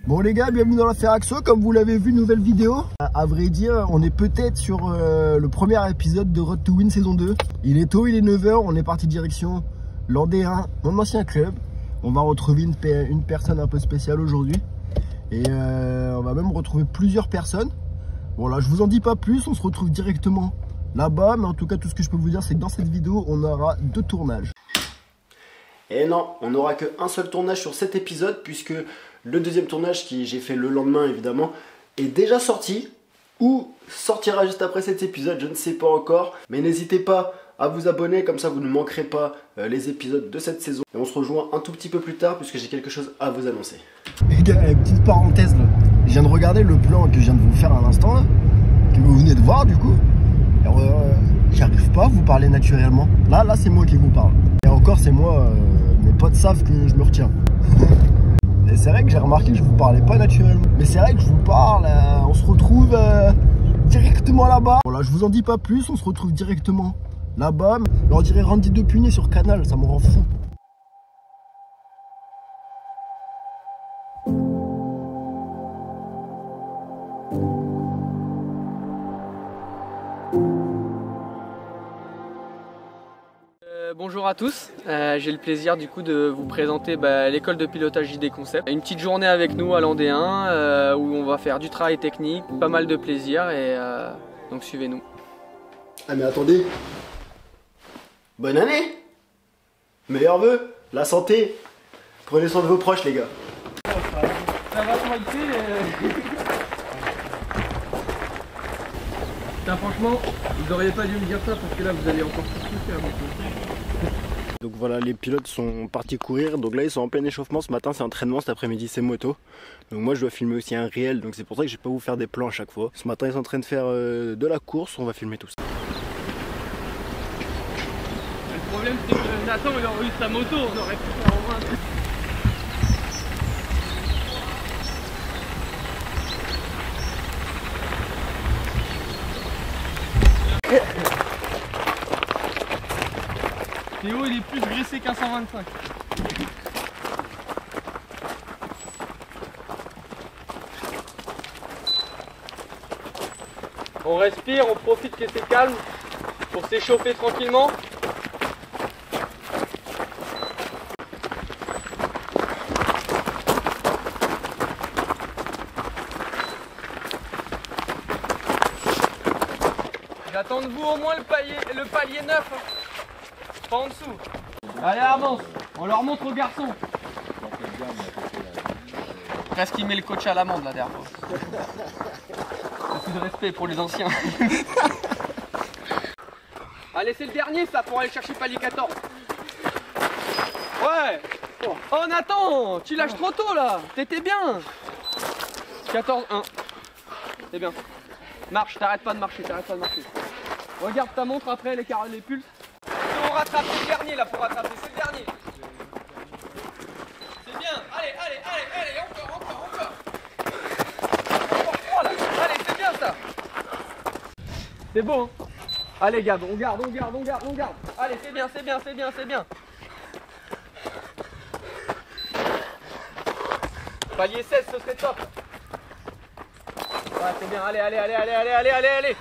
Bon les gars, bienvenue dans l'affaire Axo, comme vous l'avez vu, nouvelle vidéo. À vrai dire, on est peut-être sur le premier épisode de Road to Win saison 2. Il est tôt, il est 9 h, on est parti direction l'Andéen, mon ancien club. On va retrouver une personne un peu spéciale aujourd'hui. Et on va même retrouver plusieurs personnes. Bon là, je vous en dis pas plus, on se retrouve directement là-bas. Mais en tout cas, tout ce que je peux vous dire, c'est que dans cette vidéo, on aura 2 tournages. Et non, on n'aura qu'un seul tournage sur cet épisode, puisque le deuxième tournage, qui j'ai fait le lendemain évidemment, est déjà sorti, ou sortira juste après cet épisode, je ne sais pas encore. Mais n'hésitez pas à vous abonner, comme ça vous ne manquerez pas les épisodes de cette saison. Et on se rejoint un tout petit peu plus tard, puisque j'ai quelque chose à vous annoncer. Les gars, petite parenthèse là, je viens de regarder le plan que je viens de vous faire à l'instant, là, que vous venez de voir du coup. J'arrive pas à vous parler naturellement. Là c'est moi qui vous parle. Et encore c'est moi, mes potes savent que je me retiens. Et c'est vrai que j'ai remarqué que je vous parlais pas naturellement. Mais c'est vrai que je vous parle, on se retrouve directement là-bas. Bon là je vous en dis pas plus, on se retrouve directement là-bas. On dirait Randy Depugné sur Canal, ça me rend fou. Bonjour à tous, j'ai le plaisir du coup de vous présenter l'école de pilotage JD Concept. Une petite journée avec nous à l'Andéen où on va faire du travail technique, pas mal de plaisir et donc suivez-nous. Ah mais attendez, bonne année, meilleurs vœux, la santé, prenez soin de vos proches les gars. Ça va toi franchement, vous n'auriez pas dû me dire ça parce que là vous allez encore plus faire. Donc voilà, les pilotes sont partis courir, donc là ils sont en plein échauffement. Ce matin c'est entraînement, cet après-midi c'est moto. Donc moi je dois filmer aussi un réel, donc c'est pour ça que je vais pas vous faire des plans à chaque fois. Ce matin ils sont en train de faire de la course, on va filmer tout ça. Le problème c'est que Nathan il aurait eu sa moto, on aurait pu faire au moins un truc. Théo il est plus graissé qu'un 125. On respire, on profite que c'est calme pour s'échauffer tranquillement. J'attends de vous au moins le palier neuf. Pas en dessous. Allez avance, on leur montre aux garçons. Presque il met le coach à l'amende là derrière. Beaucoup de respect pour les anciens. Allez c'est le dernier ça pour aller chercher palier 14. Ouais. Oh Nathan, tu lâches trop tôt là. T'étais bien. 14-1. C'est bien. Marche, t'arrêtes pas de marcher, Regarde ta montre après les pulses. On rattrape le dernier là pour rattraper, c'est le dernier. C'est bien, allez, encore. Encore 3 là, allez, c'est bien ça. C'est bon, hein. Allez Gab, on garde. Allez, c'est bien. Palier 16, ce serait top. Ouais, c'est bien, allez. Allez.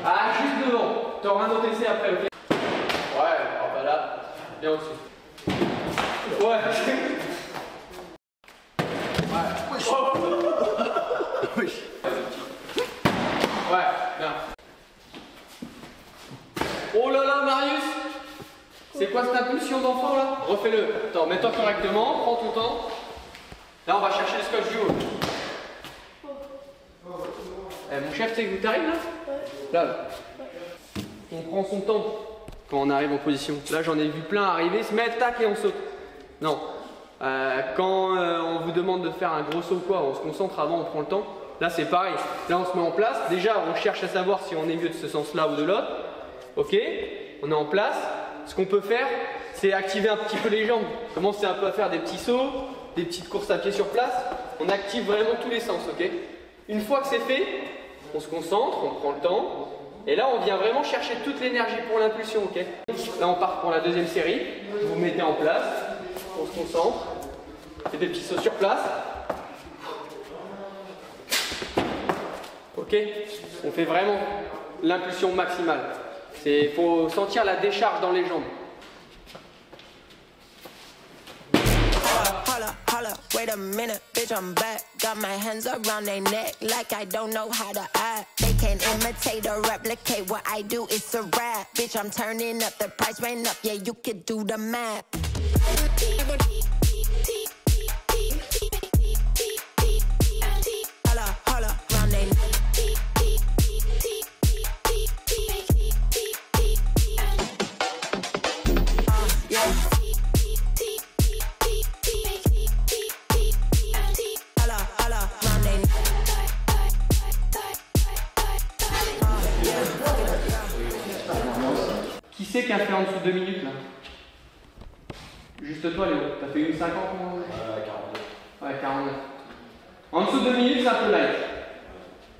Ah, juste devant. T'auras un autre essai après, ok? Ouais, hop là. Bien au-dessus. Ouais. Ouais, bien. Oh là là, Marius! C'est quoi cette impulsion d'enfant là? Refais-le. Attends, mets-toi correctement, prends ton temps. Là, on va chercher le scotch du haut. Mon chef, tu sais où t'arrives là? Là. On prend son temps quand on arrive en position. Là, j'en ai vu plein arriver, se mettre, tac, et on saute. Non. Quand on vous demande de faire un gros saut ou quoi, on se concentre avant, on prend le temps. Là, c'est pareil. Là, on se met en place. Déjà, on cherche à savoir si on est mieux de ce sens-là ou de l'autre. Ok, on est en place. Ce qu'on peut faire, c'est activer un petit peu les jambes. Commencer un peu à faire des petits sauts, des petites courses à pied sur place. On active vraiment tous les sens, ok? Une fois que c'est fait, On se concentre, on prend le temps. Et là, on vient vraiment chercher toute l'énergie pour l'impulsion, ok? Là, on part pour la deuxième série. Vous vous mettez en place, on se concentre. Faites des petits sauts sur place. Ok? On fait vraiment l'impulsion maximale. Il faut sentir la décharge dans les jambes. Holla, wait a minute, bitch, I'm back. Got my hands around their neck like I don't know how to act. They can't imitate or replicate what I do, it's a rap. Bitch, I'm turning up, the price went up, yeah, you could do the math. Holla, round their neck. Yeah. Qui c'est qui a fait en dessous de 2 minutes là? Juste toi Léo, t'as fait 1,50 mon... 42. Ouais, 49. En dessous de 2 minutes, c'est un peu light.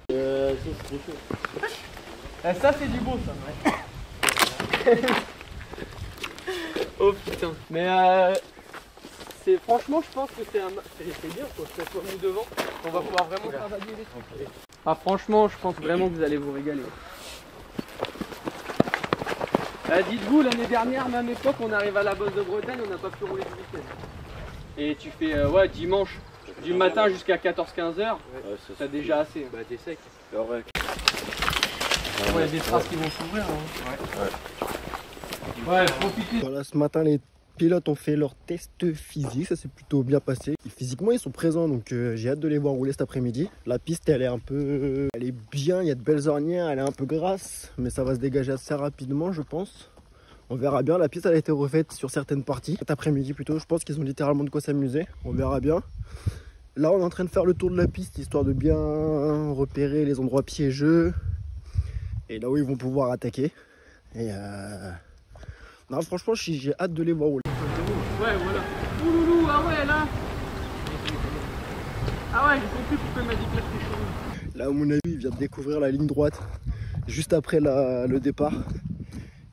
Ça c'est trop chaud. Ça c'est du beau ça, ouais. Oh putain. Mais c'est franchement, je pense que c'est bien quoi, que ça soit nous devant. On va pouvoir vraiment travailler les trucs. Ah franchement, je pense vraiment que vous allez vous régaler. Dites-vous, l'année dernière, même époque, on arrive à la Bosse de Bretagne, on n'a pas pu rouler du week-end. Et tu fais ouais, dimanche, du matin jusqu'à 14-15 heures, t'as déjà assez. Bah t'es sec. Ouais. Il y a des traces qui vont s'ouvrir. Hein. Ouais, profitez. Voilà, ce matin, les pilotes ont fait leur test physique, ça s'est plutôt bien passé. Et physiquement, ils sont présents, donc j'ai hâte de les voir rouler cet après-midi. La piste, elle est un peu... Elle est bien, il y a de belles ornières, elle est un peu grasse, mais ça va se dégager assez rapidement, je pense. On verra bien, la piste, elle a été refaite sur certaines parties. Cet après-midi plutôt, je pense qu'ils ont littéralement de quoi s'amuser. On verra bien. Là, on est en train de faire le tour de la piste, histoire de bien repérer les endroits piégeux. Et là où ils vont pouvoir attaquer. Et non, franchement, j'ai hâte de les voir rouler. Ouais, voilà. Ouloulou, ah ouais, là. Ah ouais, j'ai compris pourquoi il m'a dit que là c'était chaud. Là, à mon avis, il vient de découvrir la ligne droite juste après le départ.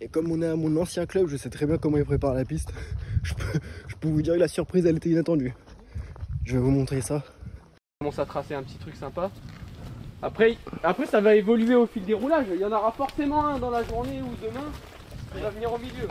Et comme on est à mon ancien club, je sais très bien comment il prépare la piste. Je peux vous dire que la surprise, elle était inattendue. Je vais vous montrer ça. On commence à tracer un petit truc sympa. Après, ça va évoluer au fil des roulages. Il y en aura forcément un dans la journée ou demain qui va venir au milieu.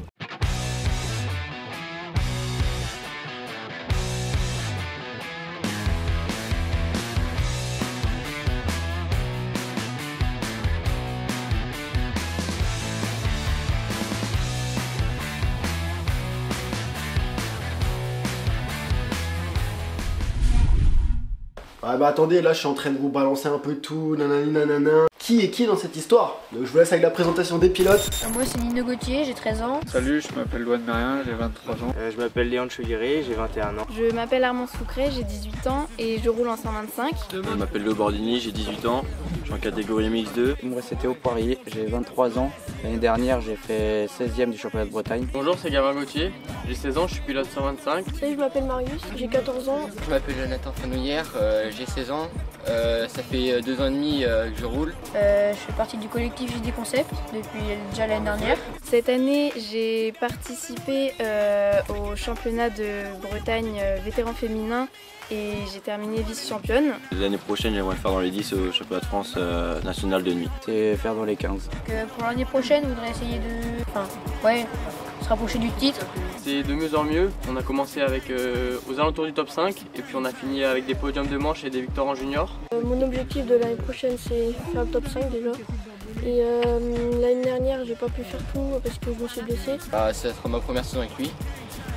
Ah bah attendez, là je suis en train de vous balancer un peu tout, nanani nanana. Qui est qui dans cette histoire? Donc je vous laisse avec la présentation des pilotes. Moi c'est Nino Gauthier, j'ai 13 ans. Salut, je m'appelle Loan Marien, j'ai 23 ans. Je m'appelle Léon Chouguéré, j'ai 21 ans. Je m'appelle Armand Soucré, j'ai 18 ans et je roule en 125. Je m'appelle Léo Bordini, j'ai 18 ans, je suis en catégorie MX2. Moi c'est Théo Poirier, j'ai 23 ans. L'année dernière j'ai fait 16e du championnat de Bretagne. Bonjour, c'est Gavin Gauthier, j'ai 16 ans, je suis pilote 125. Salut, je m'appelle Marius, j'ai 14 ans. Je m'appelle Jonathan Fenouillère, j'ai 16 ans. Ça fait 2 ans et demi que je roule. Je fais partie du collectif JD Concept depuis déjà l'année dernière. Cette année, j'ai participé au championnat de Bretagne vétéran féminin et j'ai terminé vice-championne. L'année prochaine, j'aimerais faire dans les 10 au championnat de France national de nuit. C'est faire dans les 15. Pour l'année prochaine, je voudrais essayer de... se rapprocher du titre. C'est de mieux en mieux. On a commencé avec aux alentours du top 5 et puis on a fini avec des podiums de manche et des victoires en junior. Mon objectif de l'année prochaine c'est faire le top 5 déjà. Et l'année dernière j'ai pas pu faire tout parce que je me suis blessé. Ça sera ma première saison avec lui.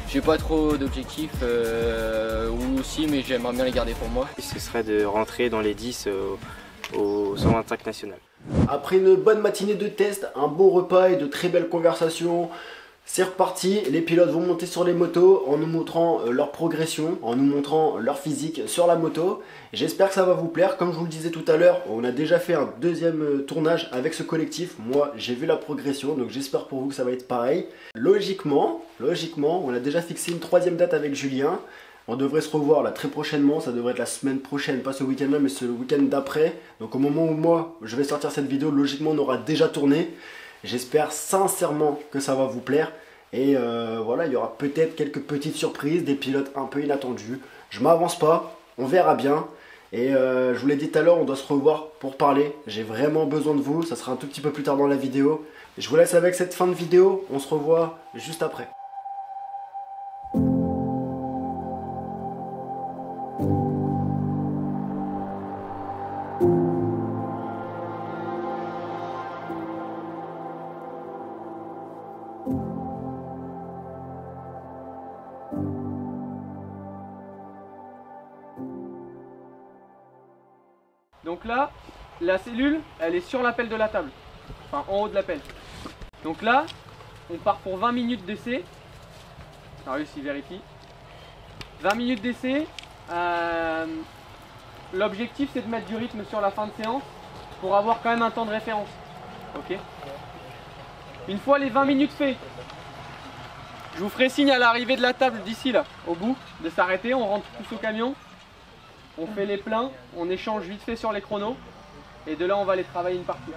J'ai pas trop d'objectifs ou aussi, mais j'aimerais bien les garder pour moi. Ce serait de rentrer dans les 10 au 125 national. Après une bonne matinée de test, un bon repas et de très belles conversations, c'est reparti. Les pilotes vont monter sur les motos en nous montrant leur progression, en nous montrant leur physique sur la moto. J'espère que ça va vous plaire. Comme je vous le disais tout à l'heure, on a déjà fait un deuxième tournage avec ce collectif. Moi, j'ai vu la progression, donc j'espère pour vous que ça va être pareil. Logiquement, on a déjà fixé une troisième date avec Julien. On devrait se revoir là très prochainement, ça devrait être la semaine prochaine, pas ce week-end-là, mais ce week-end d'après. Donc au moment où moi, je vais sortir cette vidéo, logiquement on aura déjà tourné. J'espère sincèrement que ça va vous plaire. Et voilà, il y aura peut-être quelques petites surprises, des pilotes un peu inattendus. Je m'avance pas, on verra bien. Et je vous l'ai dit tout à l'heure, on doit se revoir pour parler. J'ai vraiment besoin de vous, ça sera un tout petit peu plus tard dans la vidéo. Je vous laisse avec cette fin de vidéo, on se revoit juste après. Donc là, la cellule, elle est sur la pelle de la table. Enfin, en haut de la pelle. Donc là, on part pour 20 minutes d'essai. Marius, il vérifie. 20 minutes d'essai. L'objectif, c'est de mettre du rythme sur la fin de séance pour avoir quand même un temps de référence. Ok. Une fois les 20 minutes faits, je vous ferai signe à l'arrivée de la table d'ici là, au bout, de s'arrêter. On rentre tous au camion. On fait les pleins, on échange vite fait sur les chronos et de là on va aller travailler une partie.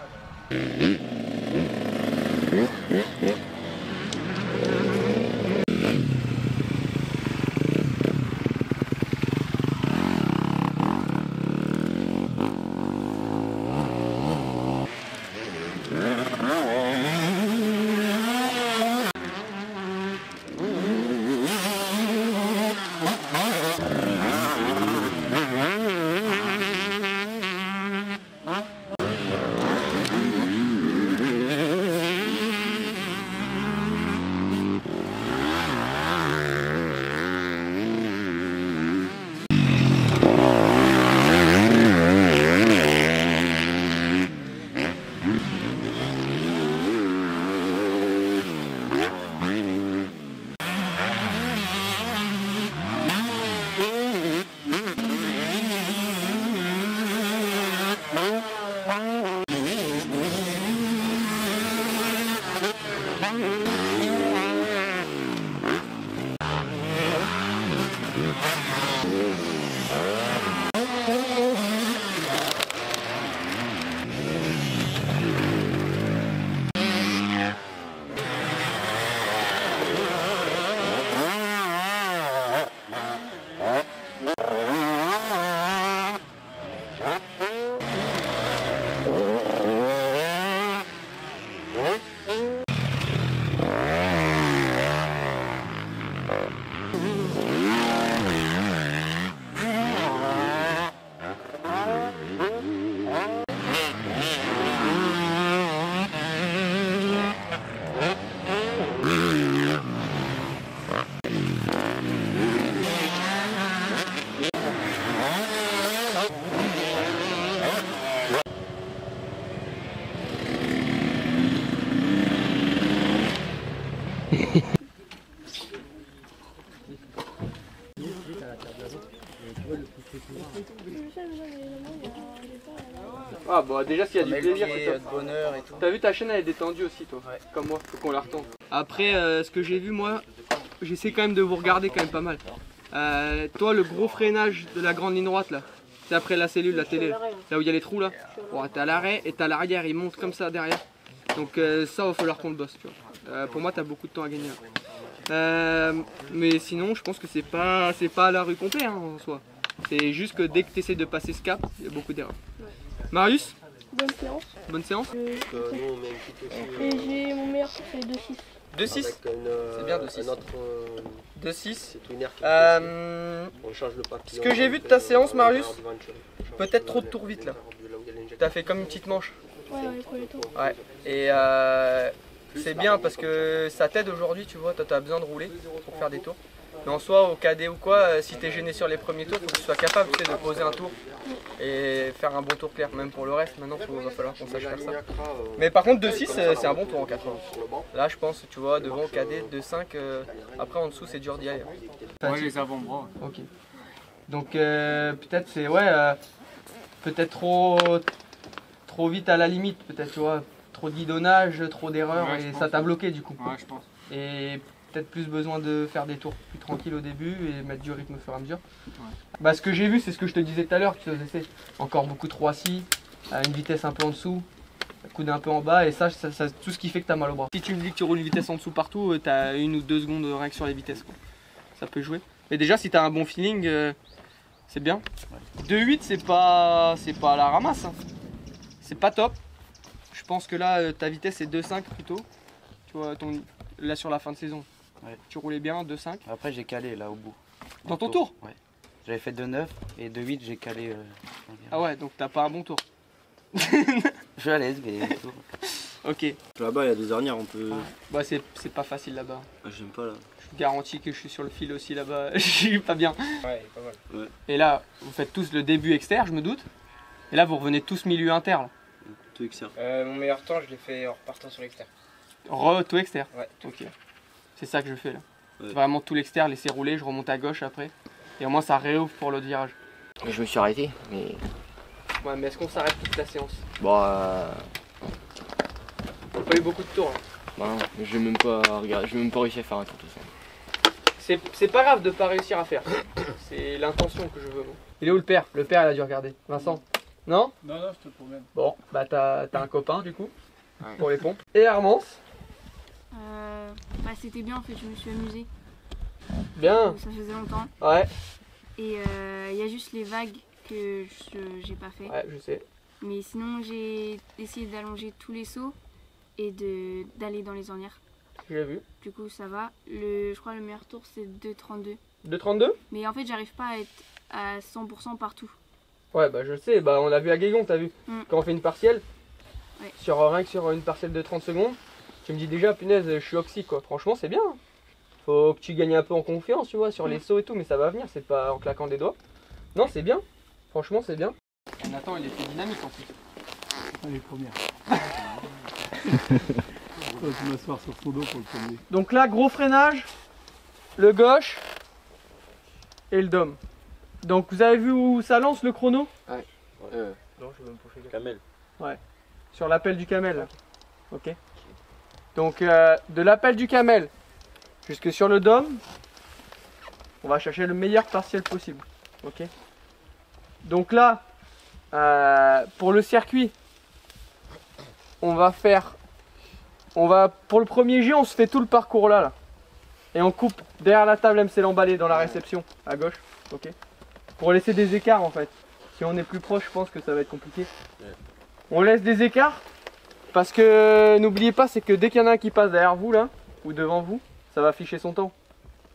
Ah bah déjà s'il y a du plaisir, c'est top. Bonheur et tout. T'as vu ta chaîne elle est détendue aussi toi, ouais. Comme moi, faut qu'on la retombe. Après ce que j'ai vu moi, j'essaie quand même de vous regarder quand même pas mal. Toi le gros freinage de la grande ligne droite là, c'est après la cellule, la télé, là où il y a les trous là. Bon, t'as l'arrêt et t'as l'arrière, il monte comme ça derrière. Donc ça va falloir qu'on le bosse tu vois. Pour moi t'as beaucoup de temps à gagner. Mais sinon je pense que c'est pas à la rue complet hein, en soi. C'est juste que dès que tu essaies de passer ce cap, il y a beaucoup d'erreurs. Ouais. Marius? Bonne séance. Bonne séance. Et j'ai mon meilleur tour, c'est 2-6. 2-6. C'est bien 2-6. 2-6. Ce que j'ai vu de ta séance, Marius, peut-être trop de tours vite là. Tu as fait comme une petite manche. Ouais, pour les tours. Ouais. Et c'est bien parce que ça t'aide aujourd'hui, tu vois, tu as besoin de rouler pour faire des tours. Mais en soi, au cadet ou quoi, si tu es gêné sur les premiers tours, il faut que tu sois capable tu sais, de poser un tour et faire un bon tour clair. Même pour le reste, maintenant, il va falloir qu'on sache faire ça. Mais par contre, 2-6, c'est un bon tour en 80. Là, je pense, tu vois, devant au cadet, 2-5, après en dessous, c'est dur d'y aller. Ouais, les avant-bras. Ok. Donc, peut-être c'est, ouais, peut-être trop vite à la limite, peut-être, tu vois. Trop de guidonnage, trop d'erreurs, ouais, et ça t'a bloqué du coup. Ouais, je pense. Et peut-être plus besoin de faire des tours plus tranquilles au début et mettre du rythme au fur et à mesure. Bah, ce que j'ai vu, c'est ce que je te disais tout à l'heure, tu sais, encore beaucoup trop assis, à une vitesse un peu en dessous, coude un peu en bas, et ça tout ce qui fait que tu as mal au bras. Si tu me dis que tu roules une vitesse en dessous partout, tu as 1 ou 2 secondes rien que sur les vitesses, quoi. Ça peut jouer. Mais déjà, si tu as un bon feeling, c'est bien. 2,8, c'est pas à la ramasse, hein. C'est pas top. Je pense que là, ta vitesse est 2,5 plutôt. Tu vois, là sur la fin de saison. Ouais. Tu roulais bien, 2,5. Après, j'ai calé là au bout. Dans ton tour? Ouais. J'avais fait 2,9 et 2,8, j'ai calé. Ah ouais, donc t'as pas un bon tour. Je suis à l'aise, mais. Ok. Là-bas, il y a des ornières, on peut. Bah, c'est pas facile là-bas. Ah, j'aime pas là. Je te garantis que je suis sur le fil aussi là-bas. Je suis pas bien. Ouais, pas mal. Ouais. Et là, vous faites tous le début externe, je me doute. Et là, vous revenez tous milieu inter. Là. Tout externe. Mon meilleur temps, je l'ai fait en repartant sur l'externe. Tout externe. Ouais. Ok. C'est ça que je fais là. Ouais. Vraiment tout l'externe, laisser rouler, je remonte à gauche après. Et au moins, ça réouvre pour l'autre virage. Je me suis arrêté, mais Ouais, mais est-ce qu'on s'arrête toute la séance? bon, T'as pas eu beaucoup de tours là. bah non, je vais même pas regarder, je vais même pas réussir à faire un tour de toute façon. C'est pas grave de pas réussir à faire. C'est l'intention que je veux. Il est où le père? Le père, il a dû regarder. Vincent? Non? Non, non, je te promets. Bon, bah t'as un copain du coup, pour les pompes. Et Hermance? Bah, c'était bien en fait, je me suis amusée. Bien. Ça faisait longtemps. Ouais. Et il y a juste les vagues que j'ai pas fait. Ouais, je sais. Mais sinon, j'ai essayé d'allonger tous les sauts et d'aller dans les ornières. J'ai vu. Du coup, ça va. Je crois le meilleur tour, c'est 2,32. 2,32? Mais en fait, j'arrive pas à être à 100% partout. Ouais, bah je sais. Bah on l'a vu à Guégon, t'as vu. Quand on fait une partielle, ouais. Rien que sur une partielle de 30 secondes, tu me dis déjà, punaise, je suis oxy quoi. Franchement, c'est bien. Faut que tu gagnes un peu en confiance, tu vois, sur les sauts et tout, mais ça va venir, c'est pas en claquant des doigts. Non, c'est bien. Franchement, c'est bien. Nathan, il était dynamique en plus. Allez, première. Je vais m'asseoir sur son dos pour le premier. Donc là, gros freinage, le gauche et le dom. Donc vous avez vu où ça lance le chrono? Ouais. Non, je vais me pousser. Camel. Ouais. Sur l'appel du camel. Là. Ok. Donc de l'appel du camel jusque sur le dôme, on va chercher le meilleur partiel possible. Ok. Donc là, pour le circuit, on va pour le premier jet, on se fait tout le parcours là. Et on coupe derrière la table MC l'emballé dans la réception à gauche. Ok. Pour laisser des écarts en fait. Si on est plus proche, je pense que ça va être compliqué. On laisse des écarts parce que n'oubliez pas, c'est que dès qu'il y en a un qui passe derrière vous là ou devant vous, ça va afficher son temps.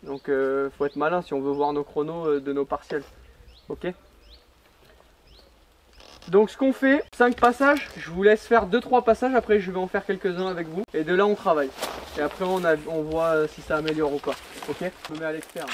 Donc faut être malin si on veut voir nos chronos de nos partiels. Ok. Donc ce qu'on fait, 5 passages, je vous laisse faire 2-3 passages, après je vais en faire quelques-uns avec vous. Et de là on travaille. Et après on voit si ça améliore ou pas. Ok. Je me mets à l'externe.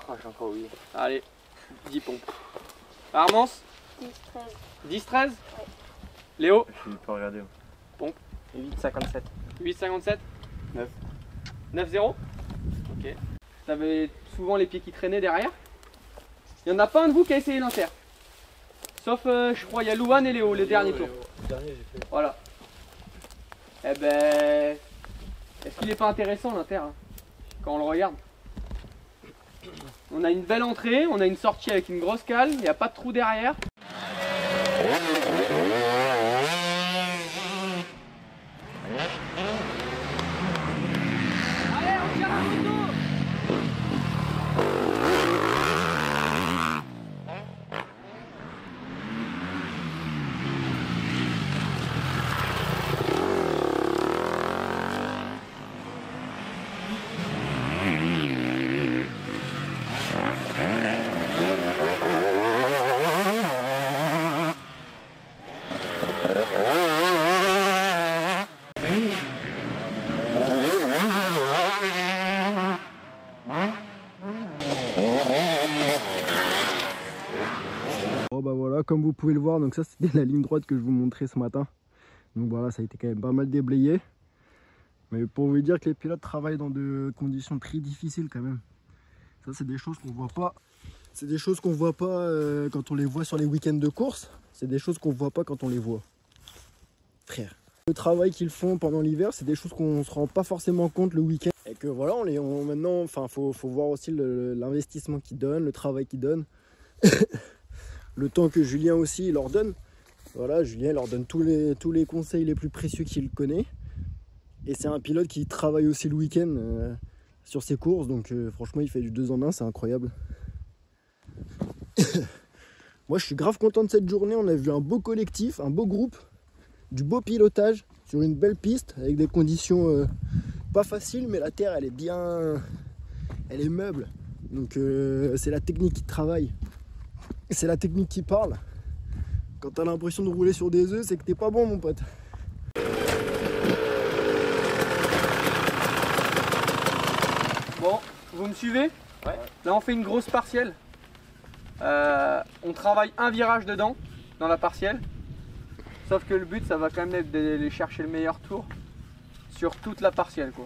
Oh, j'ai encore oublié. Allez, 10 pompes. Armance? 10, 13. 10-13? Ouais. Léo? Je peux regarder. Pompe. 8,57. 8,57? 9. 9-0? Ok. T'avais souvent les pieds qui traînaient derrière? Il n'y en a pas un de vous qui a essayé l'inter? Sauf, je crois, il y a Louane et Léo, les derniers tours. Le dernier, j'ai fait. Voilà. Eh ben... Est-ce qu'il n'est pas intéressant l'inter hein, quand on le regarde? On a une belle entrée, on a une sortie avec une grosse cale, il n'y a pas de trou derrière. comme vous pouvez le voir, donc ça c'était la ligne droite que je vous montrais ce matin. Donc voilà, ça a été quand même pas mal déblayé. Mais pour vous dire que les pilotes travaillent dans de conditions très difficiles quand même. Ça c'est des choses qu'on voit pas. C'est des choses qu'on voit pas quand on les voit sur les week-ends de course. C'est des choses qu'on voit pas quand on les voit. Frère. Le travail qu'ils font pendant l'hiver, c'est des choses qu'on se rend pas forcément compte le week-end. Et que voilà, maintenant, enfin, faut voir aussi l'investissement qu'ils donnent, le travail qu'ils donnent. Le temps que Julien aussi leur donne. Voilà, Julien leur donne tous les conseils les plus précieux qu'il connaît. Et c'est un pilote qui travaille aussi le week-end sur ses courses. Donc franchement, il fait du 2 en 1, c'est incroyable. Moi, je suis grave content de cette journée. On a vu un beau collectif, un beau groupe, du beau pilotage sur une belle piste avec des conditions pas faciles, mais la terre, elle est bien, elle est meuble. Donc c'est la technique qui travaille. C'est la technique qui parle. Quand t'as l'impression de rouler sur des œufs, c'est que t'es pas bon, mon pote. Bon, vous me suivez? Ouais. Là, on fait une grosse partielle. On travaille un virage dedans, dans la partielle. Sauf que le but, ça va quand même être d'aller chercher le meilleur tour sur toute la partielle, quoi.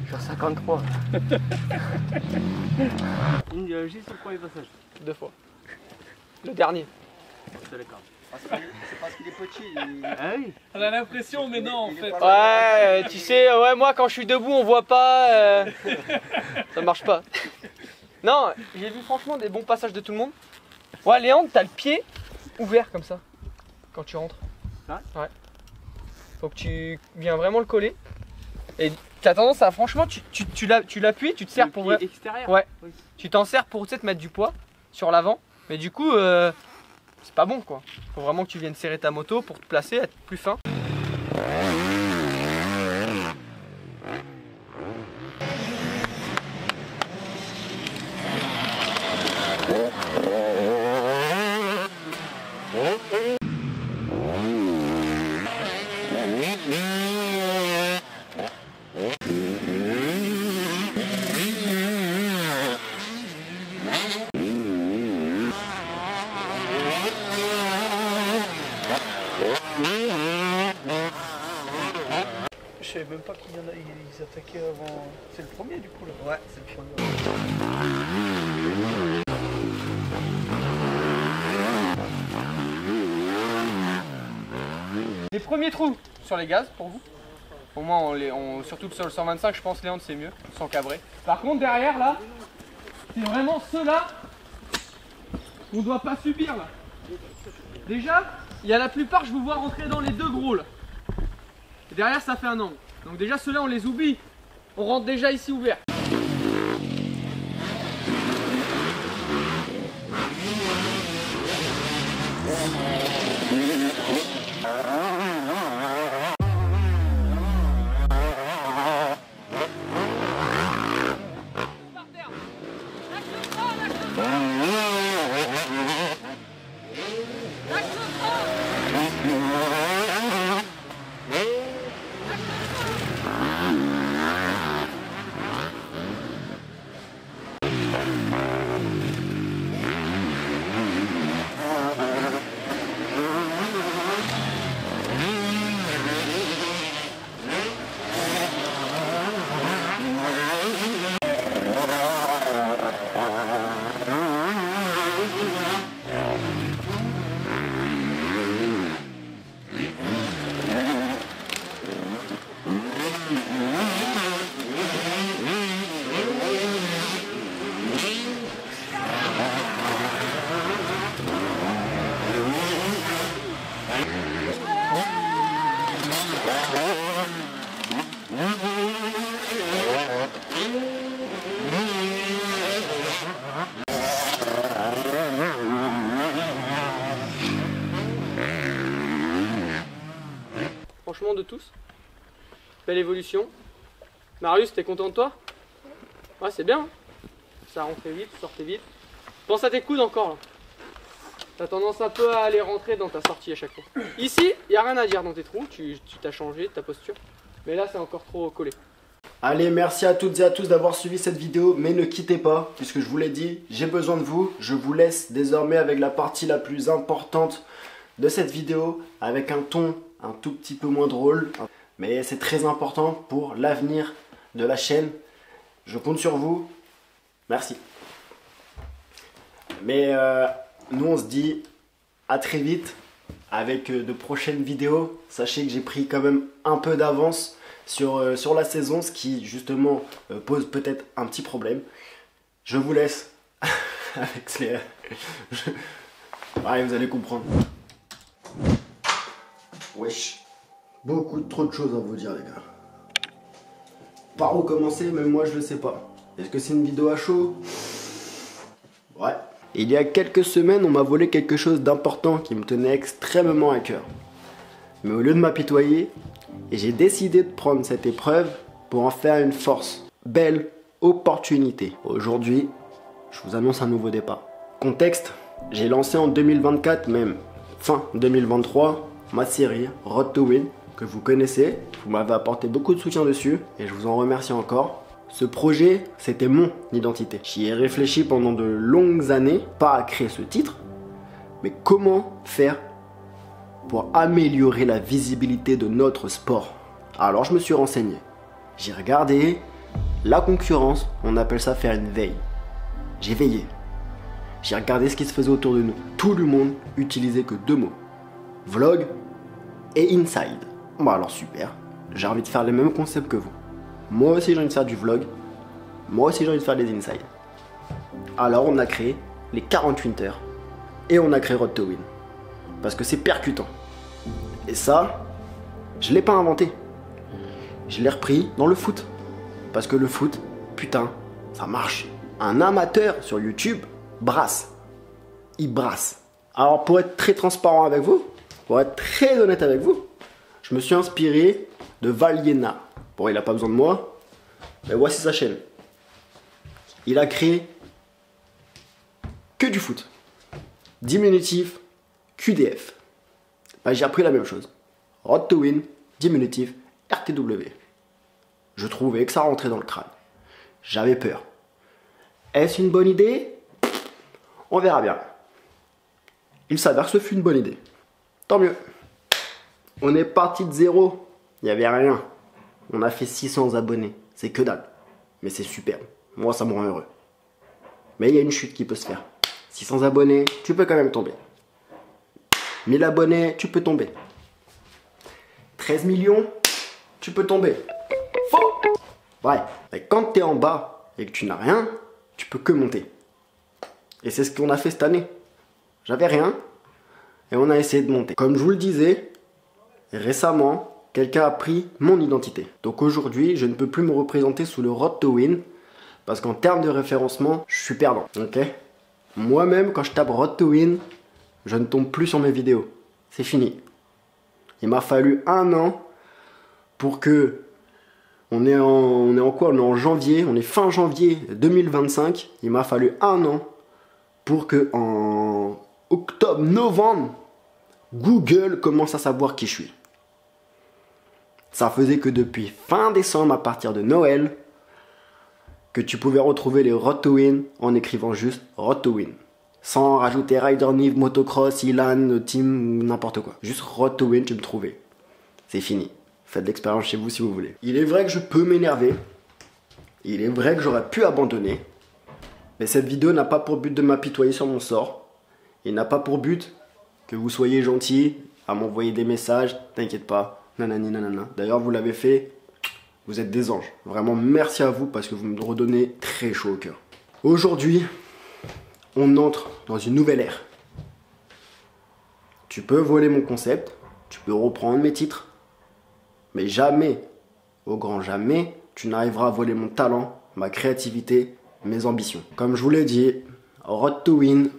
Je suis à 53. Juste sur le premier passage. 2 fois. Le dernier. C'est d'accord. C'est parce qu'il est petit. Ah oui. On a l'impression, mais non, en fait. Ouais, tu sais, ouais, moi quand je suis debout, on voit pas. Ça marche pas. Non, j'ai vu franchement des bons passages de tout le monde. Ouais, Léandre, t'as le pied ouvert comme ça quand tu rentres. Ouais. Faut que tu viens vraiment le coller. Et t'as tendance à, franchement, tu l'appuies, tu te sers pour. Extérieur. Ouais. Oui. Tu t'en sers pour te mettre du poids sur l'avant. Mais du coup, c'est pas bon, quoi. Faut vraiment que tu viennes serrer ta moto pour te placer, être plus fin. Je savais même pas qu'il y en a, ils attaquaient avant. C'est le premier du coup là. Ouais, c'est le premier. Les premiers trous sur les gaz pour vous. Au moins, surtout sur le 125, je pense Léandre c'est mieux, sans cabrer. Par contre, derrière là, c'est vraiment ceux-là qu'on ne doit pas subir là. Déjà, il y a la plupart, je vous vois rentrer dans les 2 gros là. Et derrière, ça fait un angle. Donc déjà, ceux-là, on les oublie. On rentre déjà ici ouvert. Franchement, de tous. Belle évolution. Marius, t'es content de toi? Ouais, c'est bien. Ça rentrait vite, sortait vite. Pense à tes coudes encore là. T'as tendance un peu à aller rentrer dans ta sortie à chaque fois. Ici, il n'y a rien à dire dans tes trous, tu t'as changé ta posture. Mais là, c'est encore trop collé. Allez, merci à toutes et à tous d'avoir suivi cette vidéo, mais ne quittez pas, puisque je vous l'ai dit, j'ai besoin de vous. Je vous laisse désormais avec la partie la plus importante de cette vidéo, avec un ton un tout petit peu moins drôle, mais c'est très important pour l'avenir de la chaîne. Je compte sur vous. Merci. Mais nous, on se dit à très vite avec de prochaines vidéos. Sachez que j'ai pris quand même un peu d'avance sur la saison, ce qui justement pose peut-être un petit problème. Je vous laisse avec Slayer. Ouais, vous allez comprendre. Wesh. Trop de choses à vous dire, les gars. Par où commencer, même moi je le sais pas. Est-ce que c'est une vidéo à chaud? Ouais. Il y a quelques semaines, on m'a volé quelque chose d'important qui me tenait extrêmement à cœur. Mais au lieu de m'apitoyer, j'ai décidé de prendre cette épreuve pour en faire une force. Belle opportunité. Aujourd'hui, je vous annonce un nouveau départ. Contexte, j'ai lancé en 2024, même fin 2023, ma série Road to Win, que vous connaissez. Vous m'avez apporté beaucoup de soutien dessus et je vous en remercie encore. Ce projet, c'était mon identité. J'y ai réfléchi pendant de longues années, pas à créer ce titre, mais comment faire pour améliorer la visibilité de notre sport. Alors je me suis renseigné. J'ai regardé la concurrence, on appelle ça faire une veille. J'ai veillé. J'ai regardé ce qui se faisait autour de nous. Tout le monde utilisait que deux mots. Vlog et inside. Bon alors super, j'ai envie de faire les mêmes concepts que vous. Moi aussi j'ai envie de faire du vlog. Moi aussi j'ai envie de faire des inside. Alors on a créé les 48 heures. Et on a créé Road to Win. Parce que c'est percutant. Et ça, je l'ai pas inventé. Je l'ai repris dans le foot. Parce que le foot, putain, ça marche. Un amateur sur YouTube brasse. Il brasse. Alors pour être très transparent avec vous, pour être très honnête avec vous, je me suis inspiré de Valiena. Bon, il n'a pas besoin de moi, mais voici sa chaîne. Il a créé que du foot. Diminutif, QDF. Bah, j'ai appris la même chose. Road to Win, diminutif, RTW. Je trouvais que ça rentrait dans le crâne. J'avais peur. Est-ce une bonne idée? On verra bien. Il s'avère que ce fut une bonne idée. Tant mieux. On est parti de zéro. Il n'y avait rien. On a fait 600 abonnés. C'est que dalle. Mais c'est super. Moi, ça me rend heureux. Mais il y a une chute qui peut se faire. 600 abonnés, tu peux quand même tomber. 1000 abonnés, tu peux tomber. 13 millions, tu peux tomber. Faux! Ouais. Mais quand tu es en bas et que tu n'as rien, tu peux que monter. Et c'est ce qu'on a fait cette année. J'avais rien. Et on a essayé de monter. Comme je vous le disais, récemment, quelqu'un a pris mon identité. Donc aujourd'hui, je ne peux plus me représenter sous le Road to Win. Parce qu'en termes de référencement, je suis perdant. Ok? Moi-même, quand je tape Road to Win, je ne tombe plus sur mes vidéos. C'est fini. Il m'a fallu 1 an pour que... On est en quoi? On est en janvier. On est fin janvier 2025. Il m'a fallu 1 an pour que en octobre, novembre, Google commence à savoir qui je suis. Ça faisait que depuis fin décembre, à partir de Noël, que tu pouvais retrouver les Road to Win en écrivant juste Road to Win. Sans rajouter Rider Nive, Motocross, Ilan, Team, n'importe quoi. Juste Road to Win, tu me trouvais. C'est fini. Faites de l'expérience chez vous si vous voulez. Il est vrai que je peux m'énerver. Il est vrai que j'aurais pu abandonner. Mais cette vidéo n'a pas pour but de m'apitoyer sur mon sort. Il n'a pas pour but que vous soyez gentil à m'envoyer des messages. T'inquiète pas. Nanani nanana. D'ailleurs, vous l'avez fait. Vous êtes des anges. Vraiment, merci à vous parce que vous me redonnez très chaud au cœur. Aujourd'hui, on entre dans une nouvelle ère. Tu peux voler mon concept. Tu peux reprendre mes titres. Mais jamais, au grand jamais, tu n'arriveras à voler mon talent, ma créativité, mes ambitions. Comme je vous l'ai dit, Road to Win,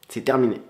c'est terminé.